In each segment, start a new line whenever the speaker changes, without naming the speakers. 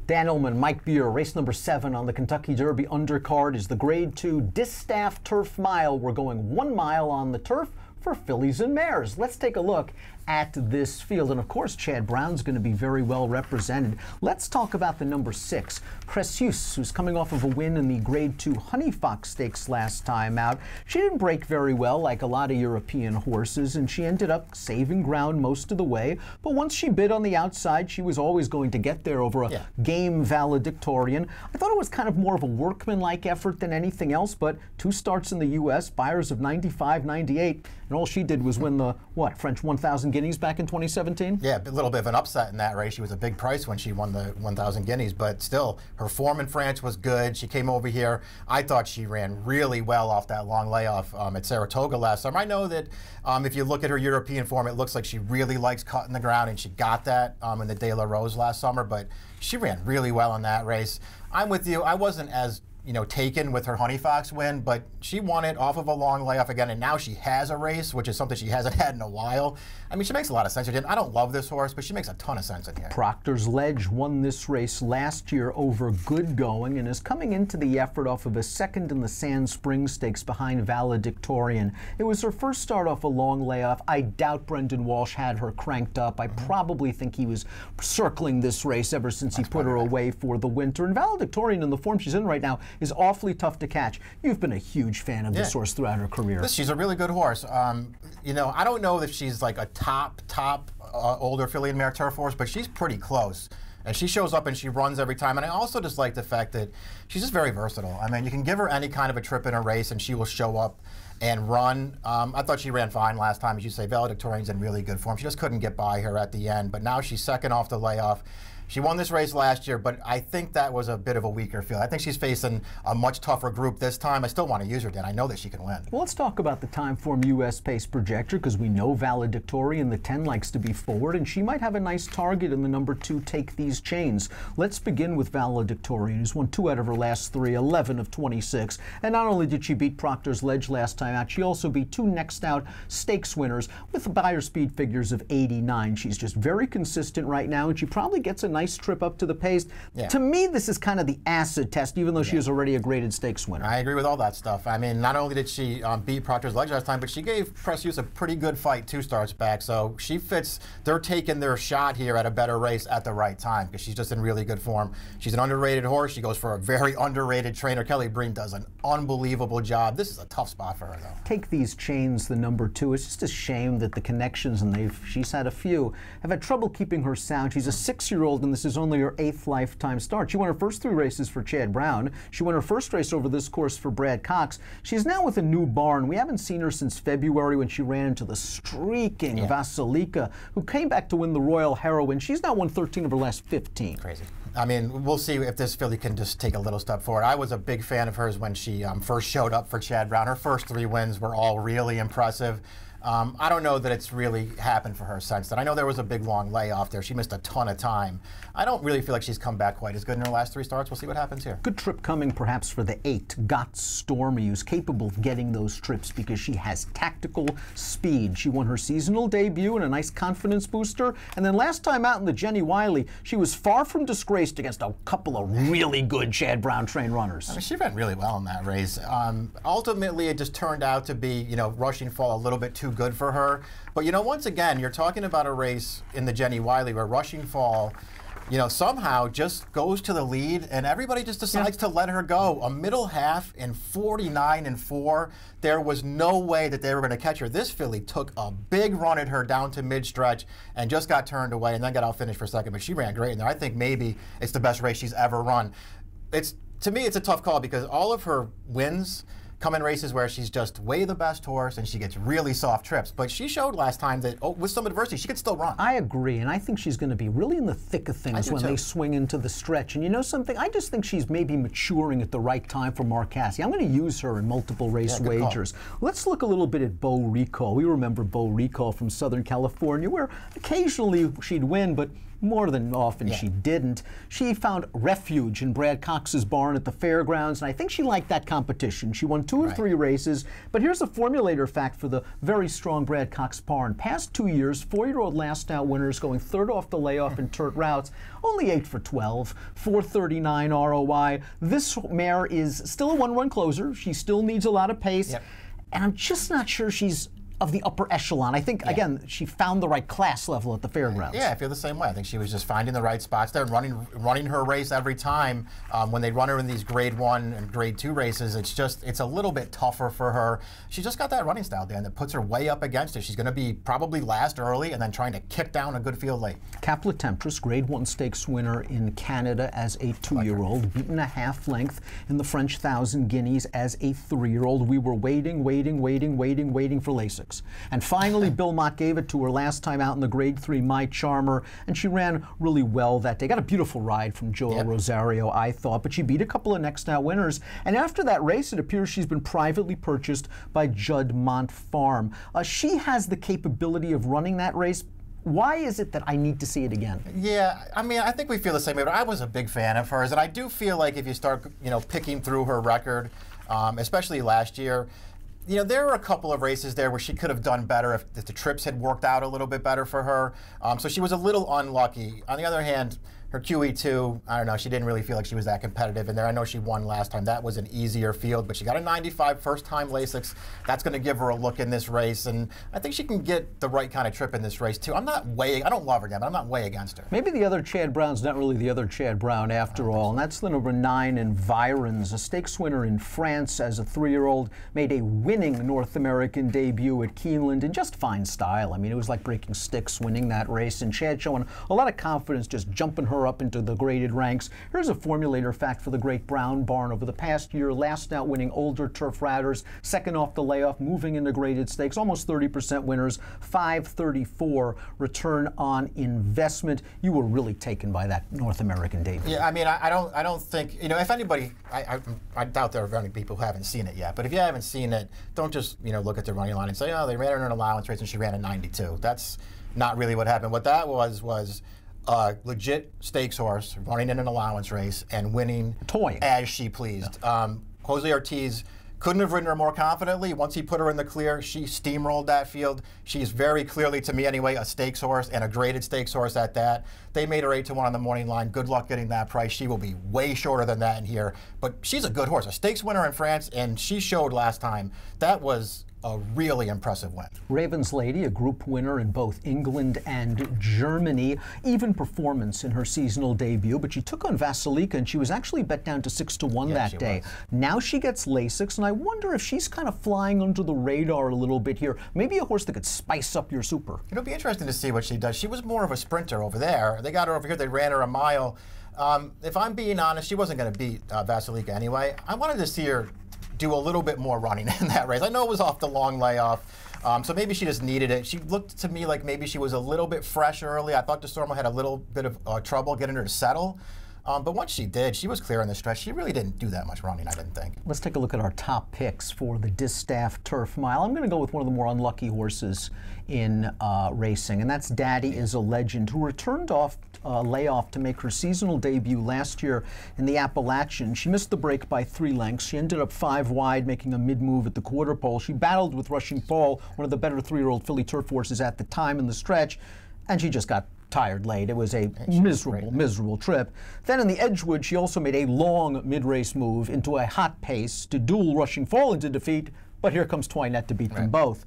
Dan Illman, Mike Buer, race number 7 on the Kentucky Derby undercard is the Grade 2 Distaff Turf Mile. We're going 1 mile on the turf for fillies and mares. Let's take a look at this field. And of course, Chad Brown's going to be very well represented. Let's talk about the number 6, Hughes, who's coming off of a win in the Grade 2 Honey Fox Stakes last time out. She didn't break very well like a lot of European horses, and she ended up saving ground most of the way. But once she bid on the outside, she was always going to get there over a game valedictorian. I thought it was kind of more of a workmanlike effort than anything else, but 2 starts in the U.S., buyers of 95, 98, and all she did was win the, French 1,000 guineas back in 2017?
Yeah, a little bit of an upset in that race. She was a big price when she won the 1,000 guineas, but still, her form in France was good. She came over here. I thought she ran really well off that long layoff at Saratoga last summer. I know that if you look at her European form, it looks like she really likes cutting the ground, and she got that in the De La Rose last summer, but she ran really well in that race. I'm with you. I wasn't as taken with her Honey Fox win, but she won it off of a long layoff again, and now she has a race, which is something she hasn't had in a while. I mean, she makes a lot of sense. I don't love this horse, but she makes a ton of sense in here.
Proctor's Ledge won this race last year over Good Going and is coming into the effort off of a second in the Sand Springs Stakes behind Valedictorian. It was her first start off a long layoff. I doubt Brendan Walsh had her cranked up. I probably think he was circling this race ever since he put her away for the winter. And Valedictorian, in the form she's in right now, is awfully tough to catch. You've been a huge fan of this horse throughout her career.
She's a really good horse. I don't know if she's like a top older filly and mare turf horse, but she's pretty close. And she shows up and she runs every time. And I also just like the fact that she's just very versatile. I mean, you can give her any kind of a trip in a race and she will show up and run. I thought she ran fine last time. As you say, Valedictorian's in really good form. She just couldn't get by her at the end, but now she's second off the layoff. She won this race last year, but I think that was a bit of a weaker field. I think she's facing a much tougher group this time. I still want to use her, Dan. I know that she can win.
Well, let's talk about the Timeform U.S. Pace Projector, because we know Valedictorian, the 10, likes to be forward, and she might have a nice target in the number 2, Take These Chains. Let's begin with Valedictorian, who's won 2 out of her last 3, 11 of 26. And not only did she beat Proctor's Ledge last time out, she also beat 2 next out stakes winners with buyer speed figures of 89. She's just very consistent right now, and she probably gets a nice trip up to the pace. To me, this is kind of the acid test, even though she is already a graded stakes winner.
I agree with all that stuff. I mean, not only did she beat Proctor's Ledge last time, but she gave Hughes a pretty good fight 2 starts back. So she fits, they're taking their shot here at a better race at the right time, because she's just in really good form. She's an underrated horse. She goes for a very underrated trainer. Kelly Breen does an unbelievable job. This is a tough spot for her, though.
Take These Chains, the number 2. It's just a shame that the connections, and she's had a few, have had trouble keeping her sound. She's a 6-year-old, and this is only her 8th lifetime start. She won her first 3 races for Chad Brown. She won her first race over this course for Brad Cox. She's now with a new barn. We haven't seen her since February when she ran into the streaking Vasilika, who came back to win the Royal Heroine. She's now won 13 of her last 15.
Crazy. I mean, we'll see if this filly can just take a little step forward. I was a big fan of hers when she first showed up for Chad Brown. Her first 3 wins were all really impressive. I don't know that it's really happened for her since then. I know there was a big long layoff there. She missed a ton of time. I don't really feel like she's come back quite as good in her last 3 starts. We'll see what happens here.
Good trip coming perhaps for the 8, Got Stormy, who's capable of getting those trips because she has tactical speed. She won her seasonal debut and a nice confidence booster. And then last time out in the Jenny Wiley, she was far from disgraced against a couple of really good Chad Brown trained runners.
I mean, she ran really well in that race. Ultimately, it just turned out to be, rushing fall a little bit too good for her. But once again, you're talking about a race in the Jenny Wiley where Rushing Fall, somehow just goes to the lead and everybody just decides to let her go. A middle half in 49-4. There was no way that they were going to catch her. This filly took a big run at her down to mid-stretch and just got turned away and then got out finished for second. But she ran great in there. I think maybe it's the best race she's ever run. To me, it's a tough call because all of her wins come in races where she's just way the best horse and she gets really soft trips. But she showed last time that with some adversity, she could still run.
I agree, and I think she's going to be really in the thick of things when they swing into the stretch. And you know something? I just think she's maybe maturing at the right time for Mark Cassidy. I'm going to use her in multiple race wagers. Let's look a little bit at Bo Rico. We remember Bo Rico from Southern California, where occasionally she'd win, but more than often she didn't. She found refuge in Brad Cox's barn at the fairgrounds, and I think she liked that competition. She won 2 of 3 races, but here's a formulator fact for the very strong Brad Cox barn. Past 2 years, 4-year-old last out winners going 3rd off the layoff in Turt routes, only 8 for 12, 439 ROI. This mare is still a 1-run closer. She still needs a lot of pace, and I'm just not sure she's of the upper echelon. I think, again, she found the right class level at the fairgrounds.
Yeah, I feel the same way. I think she was just finding the right spots there and running her race every time. When they run her in these grade 1 and grade 2 races, it's a little bit tougher for her. She just got that running style, Dan, that puts her way up against it. She's going to be probably last early and then trying to kick down a good field late.
Capla Temptress, grade 1 stakes winner in Canada as a 2-year-old, beaten a half length in the French 1,000 Guineas as a 3-year-old. We were waiting for Lasix. And finally, Bill Mott gave it to her last time out in the grade 3 My Charmer, and she ran really well that day. Got a beautiful ride from Joel Rosario, I thought, but she beat a couple of next out winners. And after that race, it appears she's been privately purchased by Juddmonte Farm. She has the capability of running that race. Why is it that I need to see it again?
Yeah, I mean, I think we feel the same way, but I was a big fan of hers, and I do feel like if you start, picking through her record, especially last year, there were a couple of races there where she could have done better if the trips had worked out a little bit better for her. So she was a little unlucky. On the other hand, her QE2, I don't know, she didn't really feel like she was that competitive in there. I know she won last time. That was an easier field, but she got a 95 first-time Lasix. That's going to give her a look in this race, and I think she can get the right kind of trip in this race, too. I don't love her, Dan, but I'm not way against her.
Maybe the other Chad Brown's not really the other Chad Brown after all, and that's the number 9 Environs, a stakes winner in France as a 3-year-old, made a winning North American debut at Keeneland in just fine style. I mean, it was like breaking sticks winning that race, and Chad showing a lot of confidence just jumping her up into the graded ranks. Here's a formulator fact for the Great Brown Barn. Over the past year, last out winning older turf riders, 2nd off the layoff, moving into graded stakes, almost 30% winners, 534 return on investment. You were really taken by that North American debut.
Yeah, I mean, I don't think, if anybody, I doubt there are very many people who haven't seen it yet, but if you haven't seen it, don't just, look at the running line and say, oh, they ran her in an allowance race and she ran a 92. That's not really what happened. What that was legit stakes horse running in an allowance race and winning as she pleased. Jose Ortiz couldn't have ridden her more confidently. Once he put her in the clear, she steamrolled that field. She's very clearly, to me anyway, a stakes horse and a graded stakes horse at that. They made her 8-1 on the morning line. Good luck getting that price. She will be way shorter than that in here. But she's a good horse, a stakes winner in France, and she showed last time. That was a really impressive win.
Ravens Lady, a group winner in both England and Germany. Even performance in her seasonal debut, but she took on Vasilika, and she was actually bet down to 6-1 that day. Now she gets Lasix, and I wonder if she's kind of flying under the radar a little bit here. Maybe a horse that could spice up your super.
It'll be interesting to see what she does. She was more of a sprinter over there. They got her over here. They ran her a mile. If I'm being honest, she wasn't going to beat Vasilika anyway. I wanted to see her do a little bit more running in that race. I know it was off the long layoff, so maybe she just needed it. She looked to me like maybe she was a little bit fresh early. I thought DeStormo had a little bit of trouble getting her to settle. But once she did, she was clear in the stretch. She really didn't do that much running, I didn't think.
Let's take a look at our top picks for the Distaff Turf Mile. I'm going to go with one of the more unlucky horses in racing, and that's Daddy is a Legend, who returned off layoff to make her seasonal debut last year in the Appalachian. She missed the break by 3 lengths. She ended up 5 wide, making a mid-move at the quarter pole. She battled with Rushing Fall, one of the better 3-year-old filly turf horses at the time in the stretch, and she just got tired late. It was a miserable trip. Then in the Edgewood, she also made a long mid-race move into a hot pace to duel Rushing Fall into defeat, but here comes Toinette to beat them both.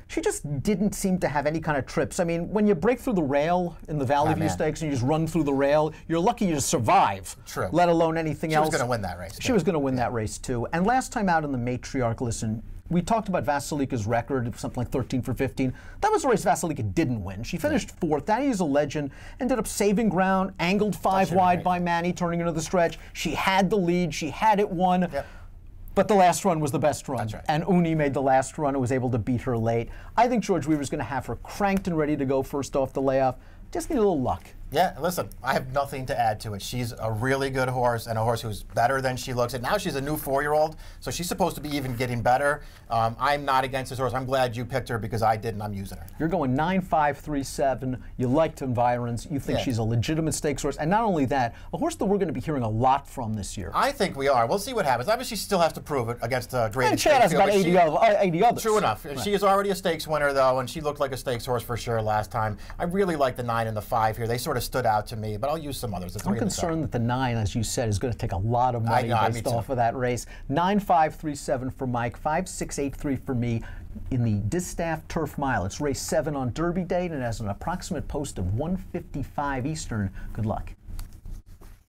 She just didn't seem to have any kind of trips. I mean, when you break through the rail in the Valley View Stakes and you just run through the rail, you're lucky you just survive, let alone anything else.
She was going to win that race.
She was going to win that race, too. And last time out in the Matriarch, listen, we talked about Vasilika's record of something like 13 for 15. That was a race Vasilika didn't win. She finished 4th. Daddy is a Legend, ended up saving ground, angled 5 wide by Manny, turning into the stretch. She had the lead. She had it won. But the last run was the best run. And Uni made the last run and was able to beat her late. I think George Weaver's going to have her cranked and ready to go first off the layoff. Just need a little luck.
Yeah, listen, I have nothing to add to it. She's a really good horse and a horse who's better than she looks. And now she's a new 4-year-old, so she's supposed to be even getting better. I'm not against this horse. I'm glad you picked her because I didn't. I'm using her.
You're going 9-5-3-7. You liked Environs. You think she's a legitimate stakes horse. And not only that, a horse that we're going to be hearing a lot from this year.
I think we are. We'll see what happens. Obviously, she still has to prove it against a great.
And Chad has about 80 others.
True enough.
Right.
She is already a stakes winner, though, and she looked like a stakes horse for sure last time. I really like the 9 and the 5 here. They sort of stood out to me, but I'll use some others.
I'm concerned that the 9, as you said, is going to take a lot of money based off of that race. 9-5-3-7 for Mike, 5-6-8-3 for me in the Distaff Turf Mile. It's race 7 on Derby Day, and it has an approximate post of 1:55 Eastern. Good luck.